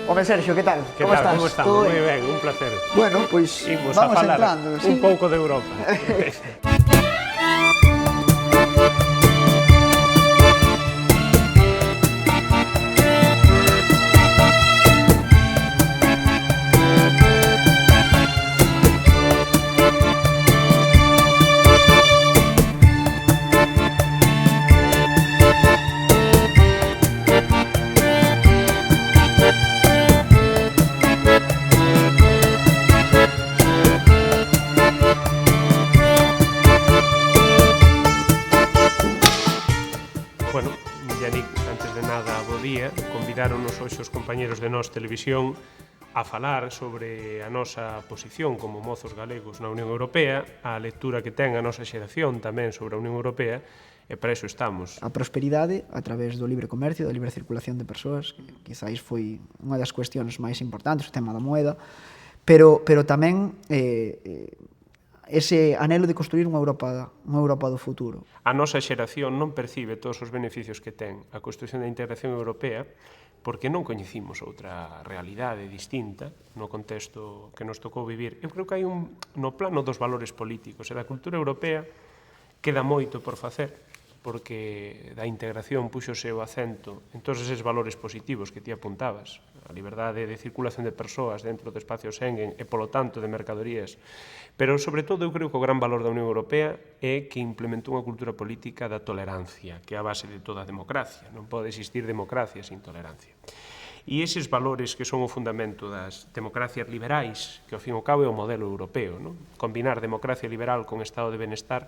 Home, Sergio, que tal? Que Como tal? estás? Como estamos? Todo Moi ben? ben, un placer. Bueno, pois Imos a vamos falar entrando, un sí? pouco de Europa. Bueno, Yannick, antes de nada, bo día. Convidaronos hoxe os compañeros de Nós Televisión a falar sobre a nosa posición como mozos galegos na Unión Europea, a lectura que ten a nosa xeración tamén sobre a Unión Europea, e para iso estamos. A prosperidade a través do libre comercio, da libre circulación de persoas, que quizáis foi unha das cuestións máis importantes, o tema da moeda, pero tamén ese anhelo de construir unha Europa do futuro. A nosa xeración non percibe todos os beneficios que ten a construción da integración europea porque non coñecimos outra realidade distinta no contexto que nos tocou vivir. Eu creo que hai no plano dos valores políticos e da cultura europea queda moito por facer, porque da integración puxose o acento en todos eses valores positivos que ti apuntabas, a liberdade de circulación de persoas dentro do espacio Schengen e, polo tanto, de mercadorías. Pero, sobre todo, eu creo que o gran valor da Unión Europea é que implementou unha cultura política da tolerancia, que é a base de toda a democracia. Non pode existir democracia sin tolerancia. E eses valores que son o fundamento das democracias liberais, que ao fin e ao cabo é o modelo europeo, non? Combinar democracia liberal con estado de benestar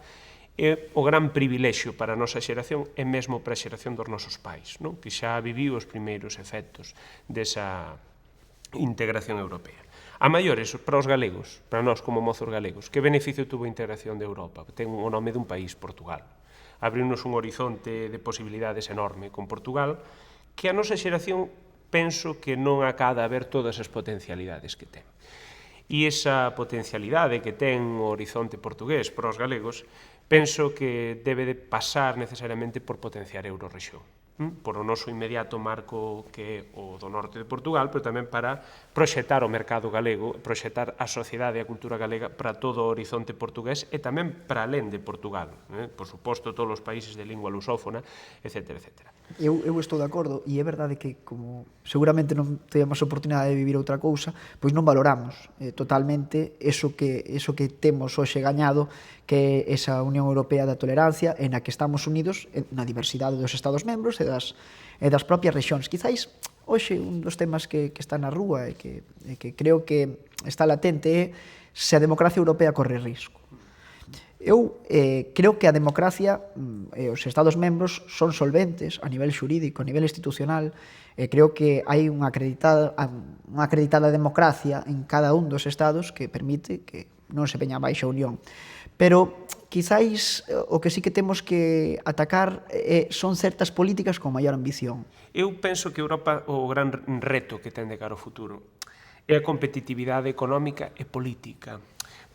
é o gran privilexio para a nosa xeración e mesmo para a xeración dos nosos pais, non? Que xa viviu os primeiros efectos desa integración europea. A maiores, para os galegos, para nós como mozos galegos, que beneficio tuvo a integración de Europa? Ten o nome dun país, Portugal. Abriunos un horizonte de posibilidades enorme con Portugal, que a nosa xeración penso que non acada a ver todas as potencialidades que ten. E esa potencialidade que ten o horizonte portugués para os galegos, penso que debe de pasar necesariamente por potenciar a Eurorrexión, por o noso inmediato marco que é o do norte de Portugal, pero tamén para proxetar o mercado galego, proxetar a sociedade e a cultura galega para todo o horizonte portugués e tamén para alén de Portugal, por suposto todos os países de lingua lusófona, etc. etc. Eu estou de acordo, e é verdade que, como seguramente non temos a oportunidade de vivir outra cousa, pois non valoramos totalmente eso que temos hoxe gañado, que é esa Unión Europea da tolerancia, en a que estamos unidos na diversidade dos Estados membros e das propias rexións. Quizáis, hoxe, un dos temas que está na rúa e que creo que está latente é se a democracia europea corre risco. Eu creo que a democracia e os Estados membros son solventes a nivel xurídico, a nivel institucional, e creo que hai unha acreditada democracia en cada un dos Estados que permite que non se veña abaixo a Unión. Pero, quizáis, o que sí que temos que atacar son certas políticas con maior ambición. Eu penso que Europa, o gran reto que ten de cara ao futuro, é a competitividade económica e política,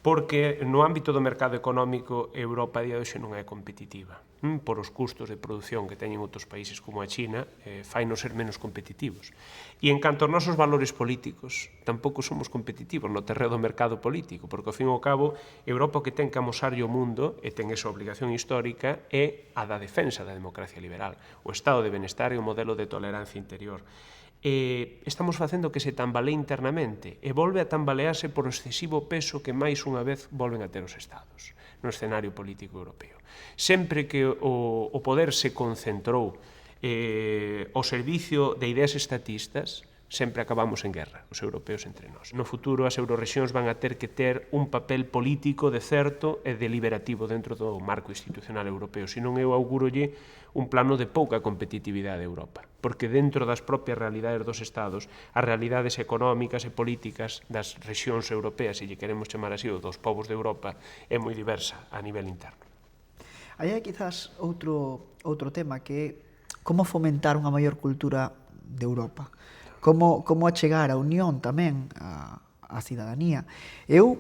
porque no ámbito do mercado económico Europa a día de hoxe non é competitiva. Por os custos de produción que teñen outros países como a China, fainos ser menos competitivos. E en canto aos nosos valores políticos, tampouco somos competitivos no terreo do mercado político, porque ao fin e ao cabo Europa o que ten que amosarlle ao mundo, e ten esa obligación histórica, é a da defensa da democracia liberal, o estado de benestar e o modelo de tolerancia interior. Estamos facendo que se tambalee internamente e volve a tambalearse por o excesivo peso que máis unha vez volven a ter os Estados no escenario político europeo. Sempre que o poder se concentrou ao servicio de ideas estatistas, sempre acabamos en guerra, os europeos entre nós. No futuro, as eurorrexións van a ter que ter un papel político de certo e deliberativo dentro do marco institucional europeo, senón eu augurolle un plano de pouca competitividade a Europa, porque dentro das propias realidades dos Estados, as realidades económicas e políticas das rexións europeas, se lle queremos chamar así, ou dos povos de Europa, é moi diversa a nivel interno. Aí hai quizás outro tema que é como fomentar unha maior cultura de Europa. Como achegar a unión tamén á cidadanía. Eu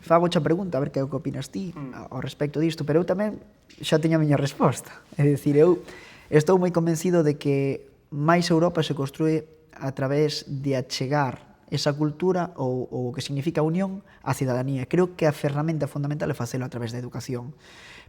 fago a pregunta, a ver que é o que opinas ti ao respecto disto, pero eu tamén xa teño a miña resposta. É dicir, eu estou moi convencido de que máis Europa se construe a través de achegar esa cultura ou o que significa a unión á cidadanía. Creo que a ferramenta fundamental é facelo a través da educación.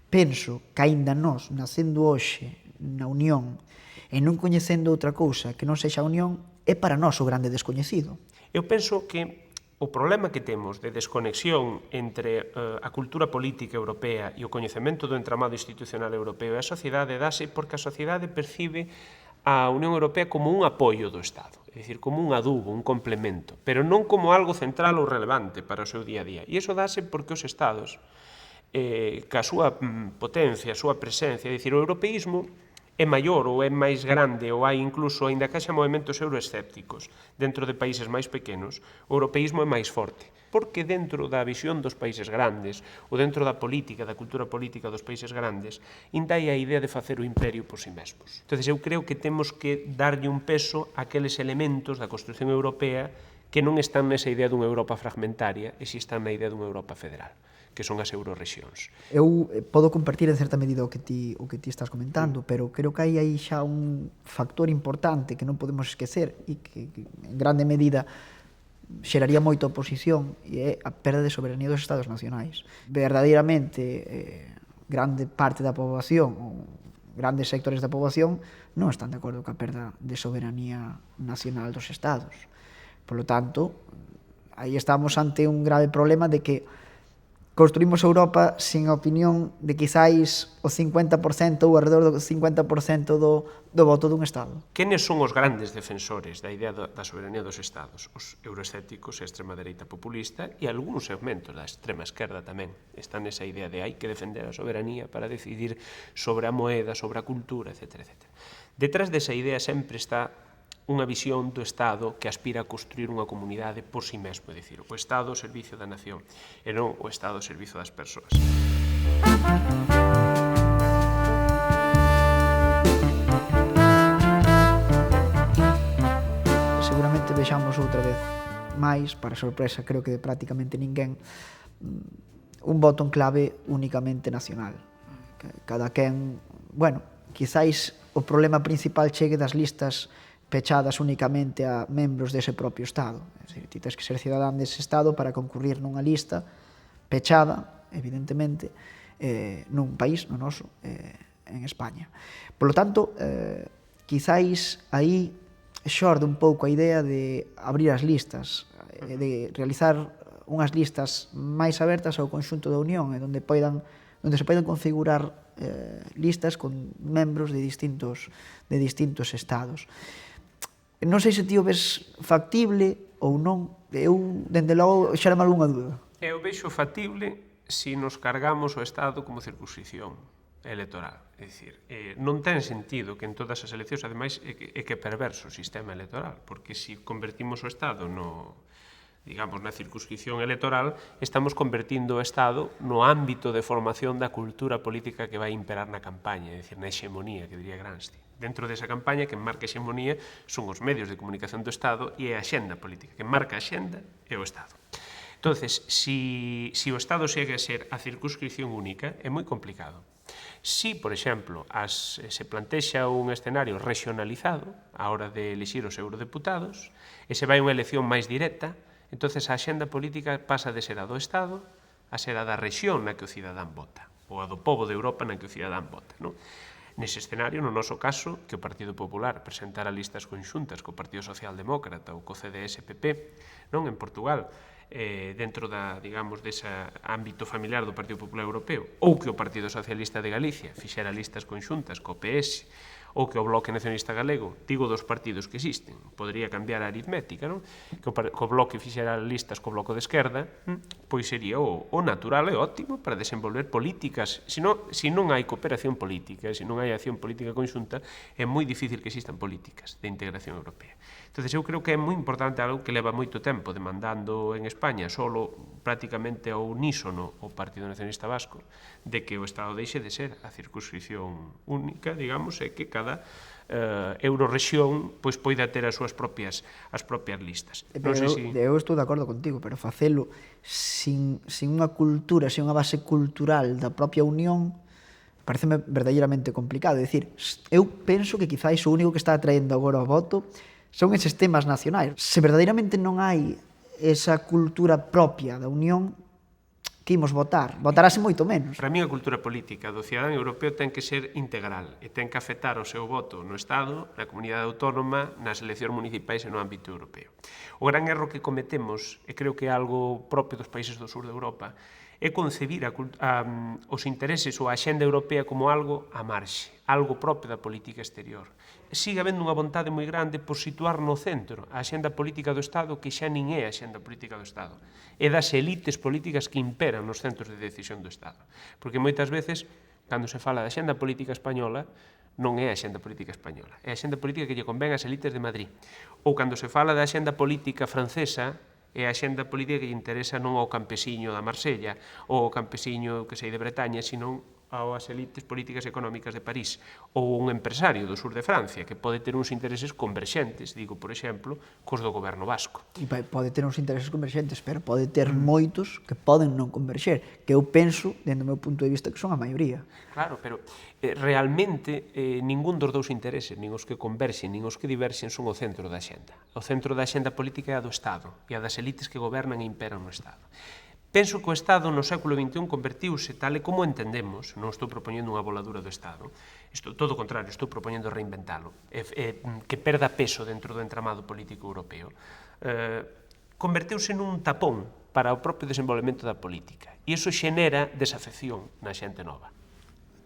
Penso que aínda nós, nacendo hoxe na unión e non coñecendo outra cousa que non sexa a unión, é para nós o grande descoñecido. Eu penso que o problema que temos de desconexión entre a cultura política europea e o coñecemento do entramado institucional europeo e a sociedade dase porque a sociedade percibe a Unión Europea como un apoio do Estado, é dicir, como un adubo, un complemento, pero non como algo central ou relevante para o seu día a día. E iso dase porque os Estados, ca súa potencia, a súa presencia, é dicir, o europeísmo é maior ou é máis grande ou hai incluso, aínda que haxa movimentos euroescépticos dentro de países máis pequenos, o europeísmo é máis forte, porque dentro da visión dos países grandes ou dentro da política, da cultura política dos países grandes, ainda hai a idea de facer o imperio por si mesmos. Entón, eu creo que temos que darlle un peso a aqueles elementos da construción europea que non están nesa idea dunha Europa fragmentaria e si están na idea dunha Europa federal, que son as eurorexións. Eu podo compartir en certa medida o que ti estás comentando, pero creo que hai xa un factor importante que non podemos esquecer e que en grande medida xeraría moita oposición e é a perda de soberanía dos Estados nacionais. Verdadeiramente, grande parte da poboación ou grandes sectores da poboación non están de acordo ca perda de soberanía nacional dos Estados. Por lo tanto, aí estamos ante un grave problema de que construímos Europa sin a opinión de quizáis o 50% ou alrededor do 50% do voto dun Estado. Quenes son os grandes defensores da idea da soberanía dos Estados? Os euroescépticos e a extrema dereita populista e algúns segmentos da extrema esquerda tamén están nesa idea de hai que defender a soberanía para decidir sobre a moeda, sobre a cultura, etc. Detrás desa idea sempre está unha visión do Estado que aspira a construir unha comunidade por si mesmo, é dicir, o Estado ao servicio da nación e non o Estado ao servicio das persoas. Seguramente vexamos outra vez máis, para sorpresa creo que de prácticamente ninguén, un voto en clave únicamente nacional. Cada quen, bueno, quizáis o problema principal chegue das listas pechadas únicamente a membros dese propio Estado. É dicir, ti tens que ser cidadán dese Estado para concurrir nunha lista pechada, evidentemente, nun país, no noso, en España. Por lo tanto, quizáis aí xorde un pouco a idea de abrir as listas, de realizar unhas listas máis abertas ao conxunto da Unión, onde se poidan configurar listas con membros de distintos estados. Non sei se ti o ves factible ou non. Eu, dende logo, xérame algunha dúda. Eu vexo factible se nos cargamos o Estado como circunscripción electoral. É dicir, non ten sentido que en todas as eleccións, ademais, é que perverso o sistema electoral, porque se convertimos o Estado digamos, na circunscripción electoral, estamos convertindo o Estado no ámbito de formación da cultura política que vai imperar na campaña, é dicir, na hexemonía, que diría Gramsci. Dentro desa campaña, quen marca a hexemonía son os medios de comunicación do Estado e a xenda política. Quen marca a xenda é o Estado. Entonces, si o Estado segue a ser a circunscripción única, é moi complicado. Si, por exemplo, se plantexa un escenario regionalizado a hora de elixir os eurodeputados e se vai unha elección máis directa, entonces a axenda política pasa de ser a do Estado a ser a da rexión na que o cidadán vota, ou a do pobo de Europa na que o cidadán vota. Nese escenario, no noso caso, que o Partido Popular presentara listas conxuntas co Partido Socialdemócrata ou co CDS-PP, en Portugal, dentro digamos, dese ámbito familiar do Partido Popular Europeo, ou que o Partido Socialista de Galicia fixera listas conxuntas co PS, ou que o Bloque Nacionalista Galego, digo dos partidos que existen, podría cambiar a aritmética, que o Bloque fixera listas co Bloco de Esquerda, pois sería o natural e óptimo para desenvolver políticas. Se non hai cooperación política, se non hai acción política conxunta, é moi difícil que existan políticas de integración europea. Entón, eu creo que é moi importante algo que leva moito tempo demandando en España, solo prácticamente ao unísono o Partido Nacionalista Vasco, de que o Estado deixe de ser a circunscripción única, digamos, e que cada eurorexión pois poida ter as propias listas. Eu estou de acordo contigo, pero facelo sin unha cultura, sin unha base cultural da propia Unión, pareceme verdadeiramente complicado. É dicir, eu penso que quizáis o único que está atraendo agora o voto son eses temas nacionais. Se verdadeiramente non hai esa cultura propia da Unión, que imos votar? Votarase moito menos. Para mí a cultura política do cidadán europeo ten que ser integral e ten que afectar o seu voto no Estado, na comunidade autónoma, nas eleccións municipais e no ámbito europeo. O gran erro que cometemos, e creo que é algo propio dos países do sur de Europa, é concebir os intereses ou a axenda europea como algo á marxe, algo propio da política exterior. Sigue habendo unha vontade moi grande por situar no centro a axenda política do Estado, que xa nin é a axenda política do Estado, é das elites políticas que imperan nos centros de decisión do Estado. Porque moitas veces, cando se fala da axenda política española, non é a axenda política española, é a axenda política que lle convén ás elites de Madrid. Ou cando se fala da axenda política francesa, é a axenda política que lle interesa non ao campesiño da Marsella ou ao campesiño, que sei, de Bretaña, sino ás elites políticas e económicas de París, ou un empresario do sur de Francia, que pode ter uns intereses converxentes, digo, por exemplo, cos do goberno vasco. E pode ter uns intereses converxentes, pero pode ter moitos que poden non converxer, que eu penso, dentro do meu punto de vista, que son a maioría. Claro, pero realmente ningún dos dous intereses, nin os que converxen, nin os que diverxen, son o centro da axenda. O centro da axenda política é a do Estado, e a das elites que gobernan e imperan no Estado. Penso que o Estado no século XXI convertiuse, tal e como entendemos, non estou propoñendo unha voladura do Estado, todo o contrario, estou propoñendo reinventalo, que perda peso dentro do entramado político europeo, converteuse nun tapón para o propio desenvolvemento da política, e iso xenera desafección na xente nova.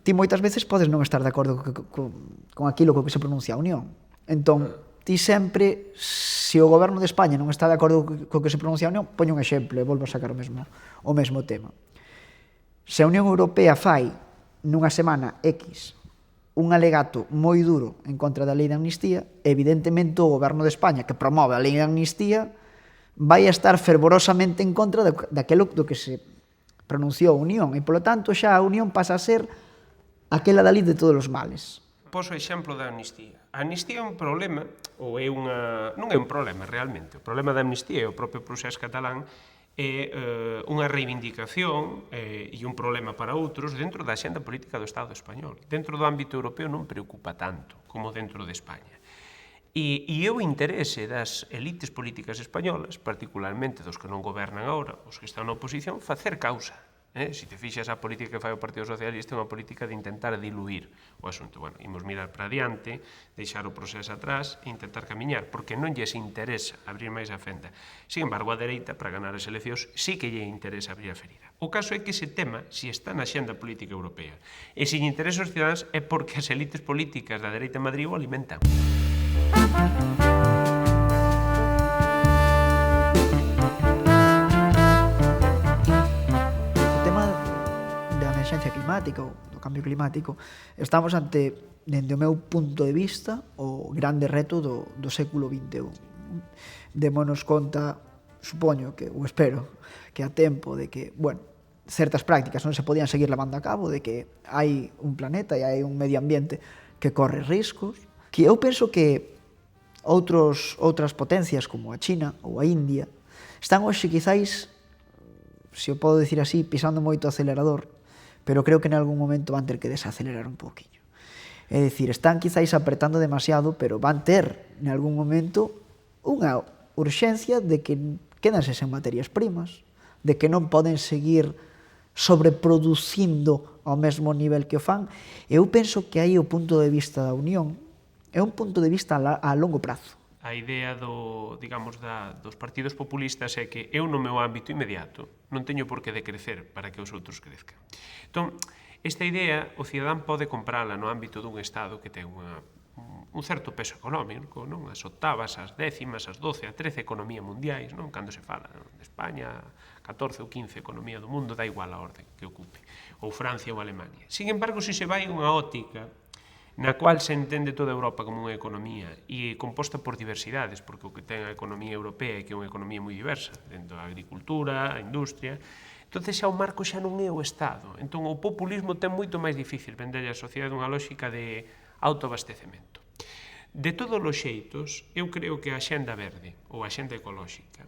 Ti moitas veces podes non estar de acordo con aquilo co que se pronuncia a Unión. Entón, ti sempre, se o goberno de España non está de acordo co que se pronuncia a Unión, poño un exemplo e volvo a sacar o mesmo tema. Se a Unión Europea fai nunha semana X un alegato moi duro en contra da lei de amnistía, evidentemente o goberno de España, que promove a lei de amnistía, vai a estar fervorosamente en contra daquilo do que se pronunciou a Unión, e polo tanto xa a Unión pasa a ser aquela da lei de todos os males. Poso o exemplo da amnistía. A amnistía é un problema, ou é unha... non é un problema realmente. O problema da amnistía é o propio procés catalán, é unha reivindicación e un problema para outros dentro da axenda política do Estado español. Dentro do ámbito europeo non preocupa tanto como dentro de España. E é o interese das elites políticas españolas, particularmente dos que non gobernan agora, os que están na oposición, facer causa. Se te fixas a política que fai o Partido Socialista é unha política de intentar diluir o asunto. Bueno, imos mirar para adiante, deixar o proceso atrás e intentar camiñar, porque non lles interesa abrir máis a fenda. Sin embargo, a dereita, para ganar as eleccións, sí que lle interesa abrir a ferida. O caso é que ese tema, si está na xenda política europea, e se lle interesa aos cidadáns é porque as elites políticas da dereita en Madrid o alimentan. Climática ou do cambio climático, estamos ante, dende o meu punto de vista, o grande reto do século XXI. Démonos conta, supoño que, ou espero, que a tempo de que, bueno, certas prácticas non se podían seguir levando a cabo, de que hai un planeta e hai un medio ambiente que corre riscos, que eu penso que outras potencias como a China ou a India están hoxe quizáis, se o podo dicir así, pisando moito o acelerador, pero creo que en algún momento van ter que desacelerar un poquinho. É dicir, están quizáis apretando demasiado, pero van ter, en algún momento, unha urxencia de que quedanse sen materias primas, de que non poden seguir sobreproducindo ao mesmo nivel que o fan. Eu penso que aí o punto de vista da Unión é un punto de vista a longo prazo. A idea dos partidos populistas é que eu no meu ámbito inmediato non teño por que decrecer para que os outros crezcan. Entón, esta idea o cidadán pode comprala no ámbito dun Estado que ten un certo peso económico, non? As octavas, as décimas, as 12, a 13 economía mundiais, non? Cando se fala de España, 14 ou 15 economía do mundo, dá igual a orde que ocupe, ou Francia ou Alemania. Sin embargo, se se vai unha óptica na cual se entende toda Europa como unha economía e composta por diversidades, porque o que ten a economía europea é que é unha economía moi diversa, dentro da agricultura, a industria, entón xa o marco xa non é o Estado. Entón o populismo ten moito máis difícil vender a sociedade unha lógica de autoabastecemento. De todos os xeitos, eu creo que a axenda verde ou a axenda ecolóxica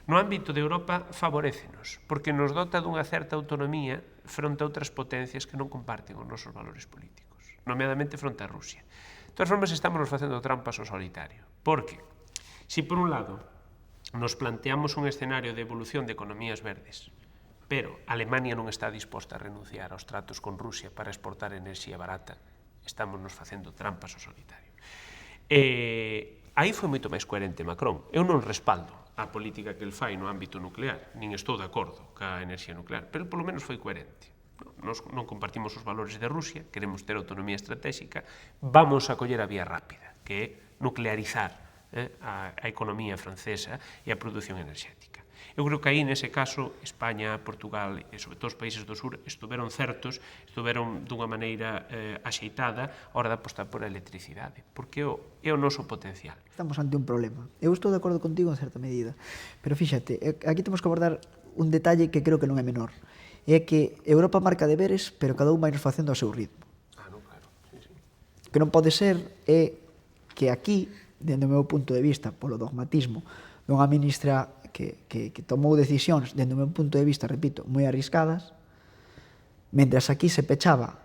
no ámbito de Europa favorécenos, porque nos dota dunha certa autonomía fronte a outras potencias que non comparten os nosos valores políticos, nomeadamente fronte a Rusia. De todas formas, estamos facendo trampas ao solitario, porque, se por un lado nos planteamos un escenario de evolución de economías verdes, pero Alemania non está disposta a renunciar aos tratos con Rusia para exportar enerxía barata, estamos nos facendo trampas ao solitario. Aí foi moito máis coherente Macron. Eu non respaldo a política que el fai no ámbito nuclear, nin estou de acordo ca enerxía nuclear, pero polo menos foi coherente. Nos non compartimos os valores de Rusia, queremos ter autonomía estratégica, vamos a coller a vía rápida, que é nuclearizar a economía francesa e a produción enerxética. Eu creo que aí, nese caso, España, Portugal e, sobre todo, os países do sur estuveron certos, estuveron dunha maneira axeitada a hora de apostar por a electricidade, porque é o noso potencial. Estamos ante un problema. Eu estou de acordo contigo en certa medida, pero fíxate, aquí temos que abordar un detalle que creo que non é menor. É que Europa marca deberes, pero cada un vai nos facendo ao seu ritmo. Non, claro. Sí, sí. O que non pode ser é que aquí, dende o meu punto de vista, polo dogmatismo dunha ministra que tomou decisións, dende o meu punto de vista, repito, moi arriscadas, mentras aquí se pechaba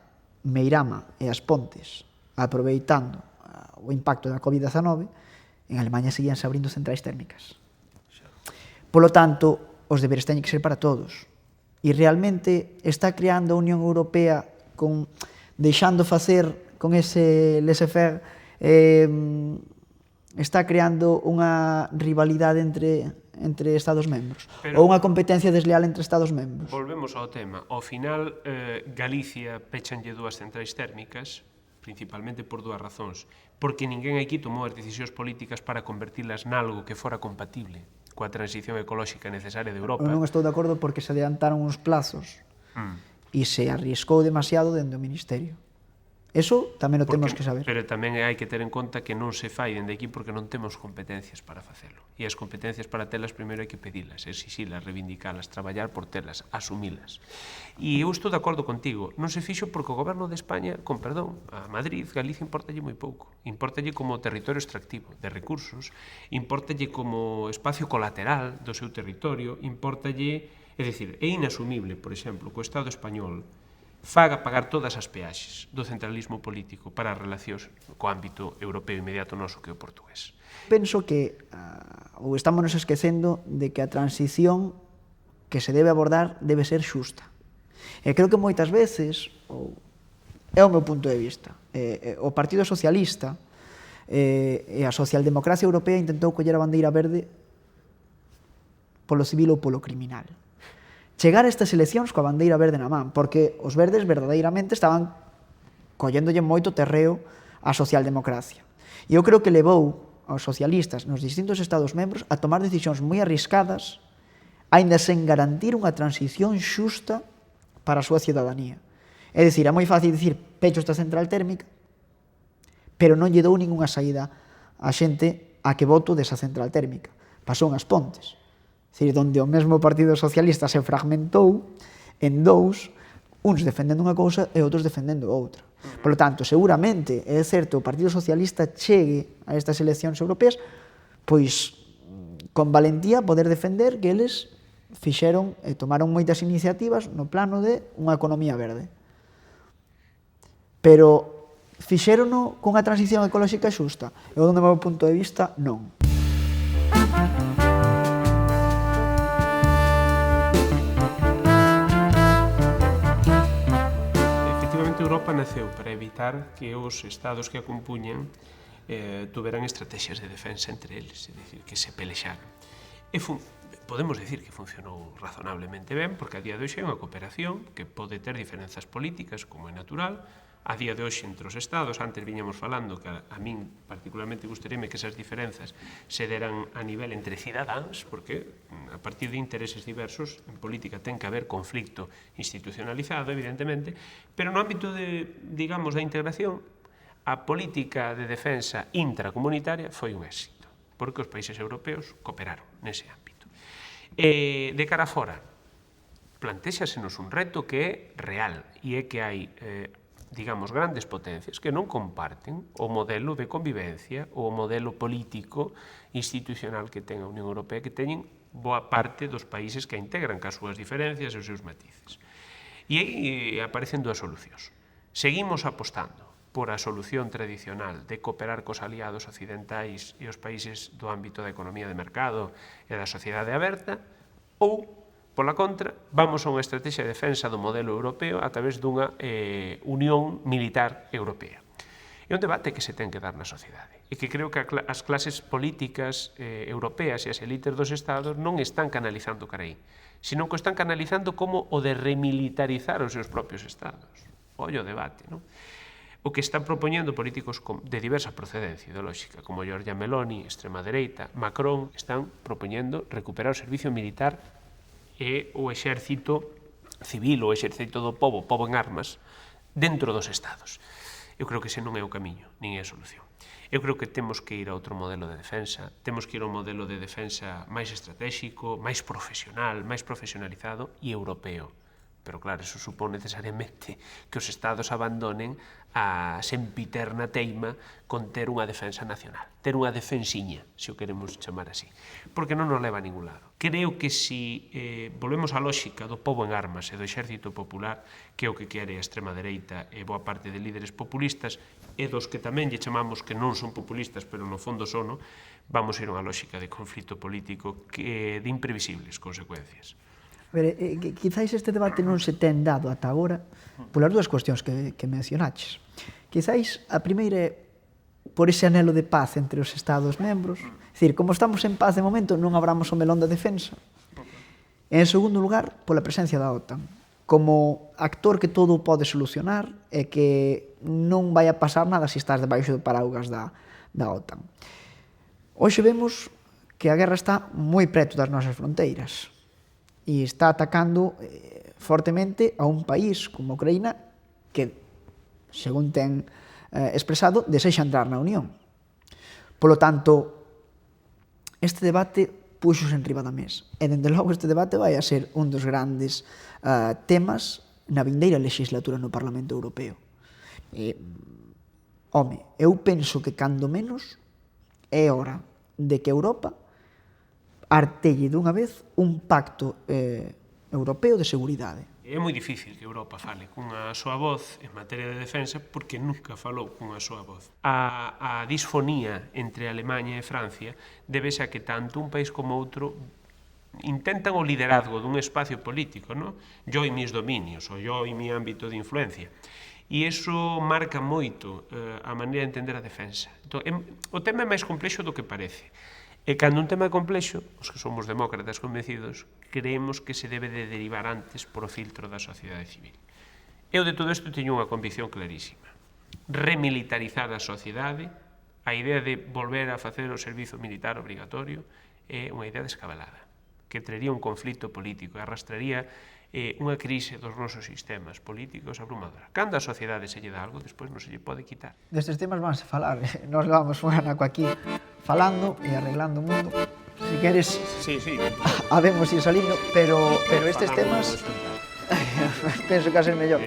Meirama e as Pontes aproveitando o impacto da COVID-19, en Alemanha seguíanse abrindo centrais térmicas. Polo tanto, os deberes teñen que ser para todos. E realmente está creando a Unión Europea deixando facer con ese laissez-faire, está creando unha rivalidade entre Estados membros, ou unha competencia desleal entre Estados membros. Volvemos ao tema. Ao final, Galicia pechanlle dúas centrais térmicas, principalmente por dúas razóns, porque ninguén aquí tomou as decisións políticas para convertilas nalgo que fora compatible coa transición ecolóxica necesaria de Europa. Eu non estou de acordo porque se adiantaron uns plazos e se arriscou demasiado dentro do Ministerio. Eso tamén o temos que saber. Pero tamén hai que ter en conta que non se fai dende aquí porque non temos competencias para facelo. E as competencias para telas primeiro hai que pedilas, exixilas, reivindicalas, traballar por telas, asumilas. E eu estou de acordo contigo. Non se fixo porque o goberno de España, con perdón, a Madrid, Galicia importalle moi pouco. Importalle como territorio extractivo de recursos, importalle como espacio colateral do seu territorio, importalle... É dicir, é inasumible, por exemplo, que o Estado español faga pagar todas as peaxes do centralismo político para as relacións co ámbito europeo inmediato noso que o portugués. Penso que ou estamos nos esquecendo de que a transición que se debe abordar debe ser xusta. E creo que moitas veces, é o meu punto de vista, o Partido Socialista e a socialdemocracia europea intentou coller a bandeira verde polo civil ou polo criminal. Chegar a estas eleccións coa bandeira verde na man, porque os verdes verdadeiramente estaban colléndolle moito terreo á socialdemocracia. E eu creo que levou aos socialistas nos distintos Estados membros a tomar decisións moi arriscadas, aínda sen garantir unha transición xusta para a súa ciudadanía. É dicir, é moi fácil dicir pecho esta central térmica, pero non lle dou ningunha saída a xente a que voto desa central térmica. Pasou nas Pontes. É dicir, onde o mesmo Partido Socialista se fragmentou en dous, uns defendendo unha cousa e outros defendendo outra. Por lo tanto, seguramente, é certo, o Partido Socialista chegue a estas eleccións europeas, pois, con valentía, poder defender que eles fixeron e tomaron moitas iniciativas no plano de unha economía verde. Pero, fixérono cunha transición ecolóxica xusta? Eu, do meu punto de vista, non. Europa naceu para evitar que os estados que a compuñan tuveran estrategias de defensa entre eles, é dicir, que se pelexaran. E podemos decir que funcionou razonablemente ben, porque a día de hoxe é unha cooperación que pode ter diferenzas políticas, como é natural. A día de hoxe entre os estados, antes viñamos falando que a min particularmente gustaríame que esas diferenzas se deran a nivel entre cidadáns, porque a partir de intereses diversos en política ten que haber conflicto institucionalizado, evidentemente, pero no ámbito digamos, da integración, a política de defensa intracomunitaria foi un éxito, porque os países europeos cooperaron nese ámbito. De cara a fora, plantéxasenos un reto que é real, e é que hai digamos, grandes potencias que non comparten o modelo de convivencia ou o modelo político institucional que ten a Unión Europea, que teñen boa parte dos países que a integran, cas súas diferencias e os seus matices. E aí aparecen dúas solucións. Seguimos apostando por a solución tradicional de cooperar cos aliados occidentais e os países do ámbito da economía de mercado e da sociedade aberta, ou, pola contra, vamos a unha estrategia de defensa do modelo europeo a través dunha unión militar europea. É un debate que se ten que dar na sociedade e que creo que as clases políticas europeas e as elites dos estados non están canalizando cara aí, sino que están canalizando como o de remilitarizar os seus propios estados. Ollo o debate, non? O que están propoñendo políticos de diversa procedencia ideolóxica, como Giorgia Meloni, extrema dereita, Macron, están propoñendo recuperar o servicio militar e o exército civil, o exército do pobo en armas, dentro dos estados. Eu creo que ese non é o camiño, nin é a solución. Eu creo que temos que ir a outro modelo de defensa, temos que ir a un modelo de defensa máis estratégico, máis profesional, máis profesionalizado e europeo. Pero claro, eso supón necesariamente que os estados abandonen a sempiterna teima con ter unha defensa nacional, ter unha defensiña, se o queremos chamar así, porque non nos leva a ningún lado. Creo que se volvemos á lógica do pobo en armas e do exército popular, que é o que quere a extrema dereita e boa parte de líderes populistas, e dos que tamén lle chamamos que non son populistas, pero no fondo son, vamos a ir a unha lógica de conflito político de imprevisibles consecuencias. Quizáis este debate non se ten dado ata agora polas dúas cuestións que mencionaches. Quizáis a primeira é por ese anelo de paz entre os Estados membros, é dicir, como estamos en paz de momento non abramos o melón da defensa. E en segundo lugar, pola presencia da OTAN, como actor que todo pode solucionar e que non vai a pasar nada se estás debaixo do paraugas da OTAN. Hoxe vemos que a guerra está moi preto das nosas fronteiras e está atacando fortemente a un país como Ucraína que, según ten expresado, desexa entrar na Unión. Polo tanto, este debate puxos en riba da mesa. E, dende logo, este debate vai a ser un dos grandes temas na vindeira legislatura no Parlamento Europeo. Eu penso que, cando menos, é hora de que Europa artelle dunha vez un pacto europeo de seguridade. É moi difícil que Europa fale cunha soa voz en materia de defensa porque nunca falou cunha soa voz. A disfonía entre Alemanha e Francia debese a que tanto un país como outro intentan o liderazgo dun espacio político, non? Yo e mis dominios, ou yo e mi ámbito de influencia. E iso marca moito a maneira de entender a defensa. Entón, o tema é máis complexo do que parece. E cando un tema é complexo, os que somos demócratas convencidos, creemos que se debe de derivar antes por o filtro da sociedade civil. Eu de todo isto teño unha convicción clarísima. Remilitarizar a sociedade, a idea de volver a facer o servizo militar obrigatorio, é unha idea descabelada, que traería un conflito político, arrastraría unha crise dos nosos sistemas políticos abrumadora. Cando a sociedade se lle dá algo, despois non se lle pode quitar. Destes temas vanse falar. Nos levamos un anaco aquí falando e arreglando o mundo. Se queres, habemos ir salindo, pero estes temas penso que a ser mellor.